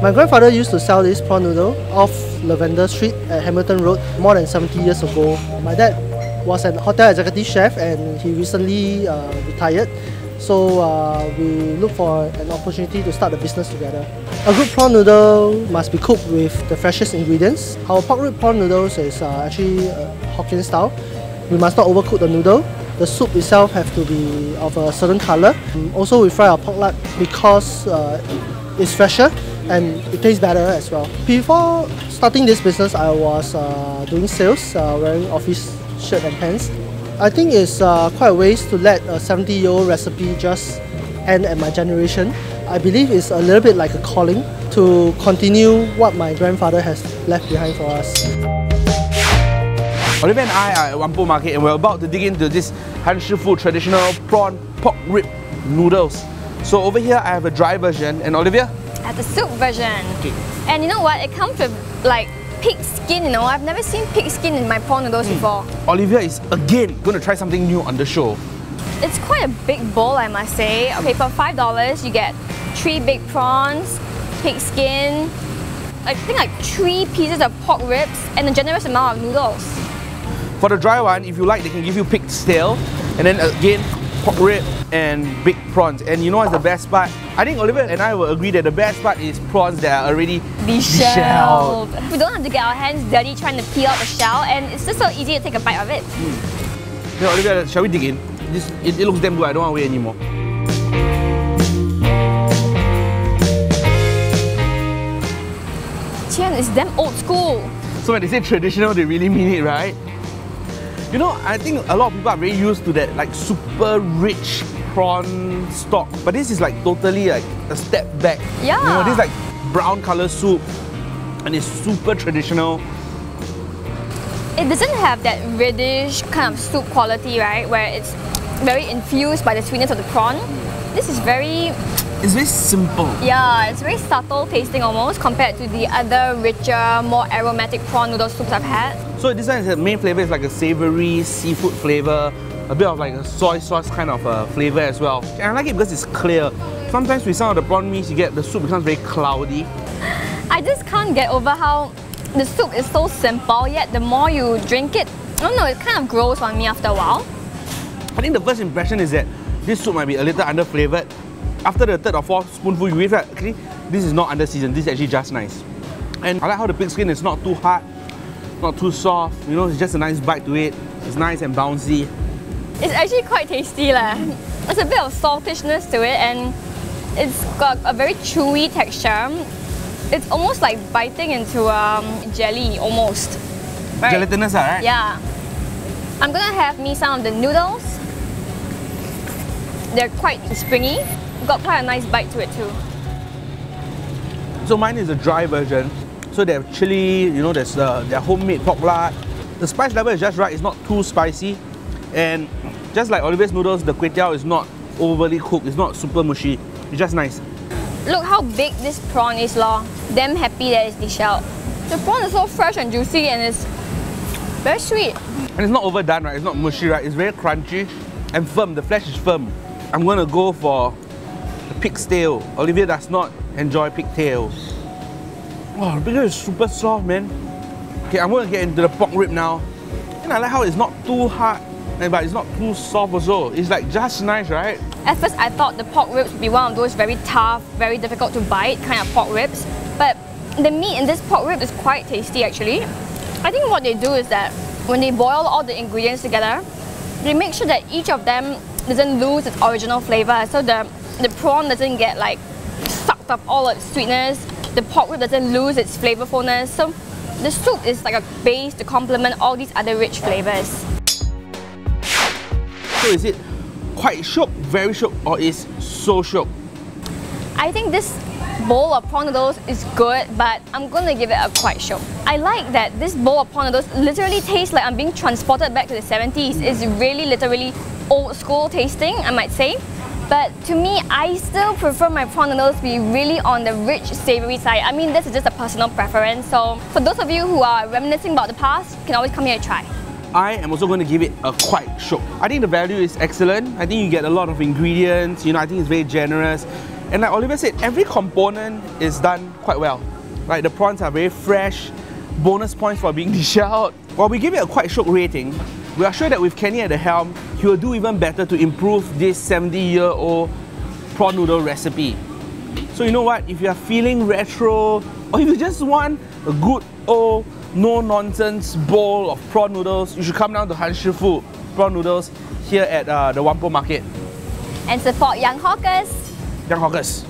My grandfather used to sell this prawn noodle off Lavender Street at Hamilton Road more than 70 years ago. My dad was an hotel executive chef and he recently retired. So we look for an opportunity to start the business together. A good prawn noodle must be cooked with the freshest ingredients. Our pork rib prawn noodles is actually Hokkien style. We must not overcook the noodle. The soup itself has to be of a certain color. Also we fry our pork lard because it's fresher and it tastes better as well. Before starting this business, I was doing sales, wearing office shirt and pants. I think it's quite a waste to let a 70-year-old recipe just end at my generation. I believe it's a little bit like a calling to continue what my grandfather has left behind for us. Olivia and I are at Whampoa Market and we're about to dig into this Shifu traditional prawn pork rib noodles. So over here I have a dry version and Olivia? I have the soup version. Okay. And you know what? It comes with like pig skin, you know. I've never seen pig skin in my prawn noodles before. Olivia is again going to try something new on the show. It's quite a big bowl, I must say. Okay, for $5 you get 3 big prawns, pig skin, I think like 3 pieces of pork ribs and a generous amount of noodles. For the dry one, if you like, they can give you pig's tail and then again pork rib and big prawns. And you know what's the best part? I think Olivia and I will agree that the best part is prawns that are already deshelled. We don't have to get our hands dirty trying to peel out the shell, and it's just so easy to take a bite of it. Yeah, Olivia, shall we dig in? It looks damn good, I don't want to wait anymore. Tian, it's damn old school. So when they say traditional, they really mean it, right? You know, I think a lot of people are very used to that like super rich prawn stock, but this is like totally like a step back. Yeah. You know, this is like brown color soup and it's super traditional. It doesn't have that reddish kind of soup quality, right? Where it's very infused by the sweetness of the prawn. This is very... It's very simple. Yeah, it's very subtle tasting almost compared to the other richer, more aromatic prawn noodle soups I've had. So this one, the main flavour is like a savoury seafood flavour, a bit of like a soy sauce kind of flavour as well. And I like it because it's clear. Sometimes with some of the prawn meats, you get the soup becomes very cloudy. I just can't get over how the soup is so simple, yet the more you drink it, I don't know, it kind of grows on me after a while. I think the first impression is that this soup might be a little under flavoured. After the third or fourth spoonful you eat, actually, this is not under seasoned, this is actually just nice. And I like how the pig skin is not too hard, not too soft, you know, it's just a nice bite to it. It's nice and bouncy. It's actually quite tasty. There's a bit of saltishness to it and it's got a very chewy texture. It's almost like biting into jelly, almost. Right? Gelatinous, right? Yeah. I'm gonna have me some of the noodles. They're quite springy. Got quite a nice bite to it too. So mine is a dry version. So they have chili, you know, there's their homemade pork lard. The spice level is just right, it's not too spicy. And just like Olivia's noodles, the kway teow is not overly cooked, it's not super mushy. It's just nice. Look how big this prawn is, lor. Damn happy that it's deshelled. The prawn is so fresh and juicy and it's very sweet. And it's not overdone, right? It's not mushy, right? It's very crunchy and firm. The flesh is firm. I'm gonna go for the pig's tail. Olivia does not enjoy pigtails. Wow, the pig is super soft, man. Okay, I'm gonna get into the pork rib now. And I like how it's not too hard, but it's not too soft also. It's like just nice, right? At first I thought the pork ribs would be one of those very tough, very difficult to bite kind of pork ribs. But the meat in this pork rib is quite tasty actually. I think what they do is that when they boil all the ingredients together, they make sure that each of them doesn't lose its original flavour. So the prawn doesn't get like sucked up all its sweetness, the pork rib doesn't lose its flavourfulness. So the soup is like a base to complement all these other rich flavours. So is it quite shiok, very shiok, or is so shiok? I think this bowl of prawn noodles is good, but I'm gonna give it a quite shiok. I like that this bowl of prawn noodles literally tastes like I'm being transported back to the 70s. It's really literally old school tasting, I might say. But to me, I still prefer my prawn noodles to be really on the rich, savoury side. I mean, this is just a personal preference. So for those of you who are reminiscing about the past, you can always come here and try. I am also going to give it a quite shiok. I think the value is excellent. I think you get a lot of ingredients. You know, I think it's very generous. And like Oliver said, every component is done quite well. Right, the prawns are very fresh, bonus points for being dished out. While we give it a quite Shiok rating, we are sure that with Kenny at the helm, he will do even better to improve this 70-year-old prawn noodle recipe. So you know what, if you are feeling retro, or if you just want a good old, no-nonsense bowl of prawn noodles, you should come down to Shifu prawn noodles here at the Whampoa market. And support young hawkers. Young hawkers.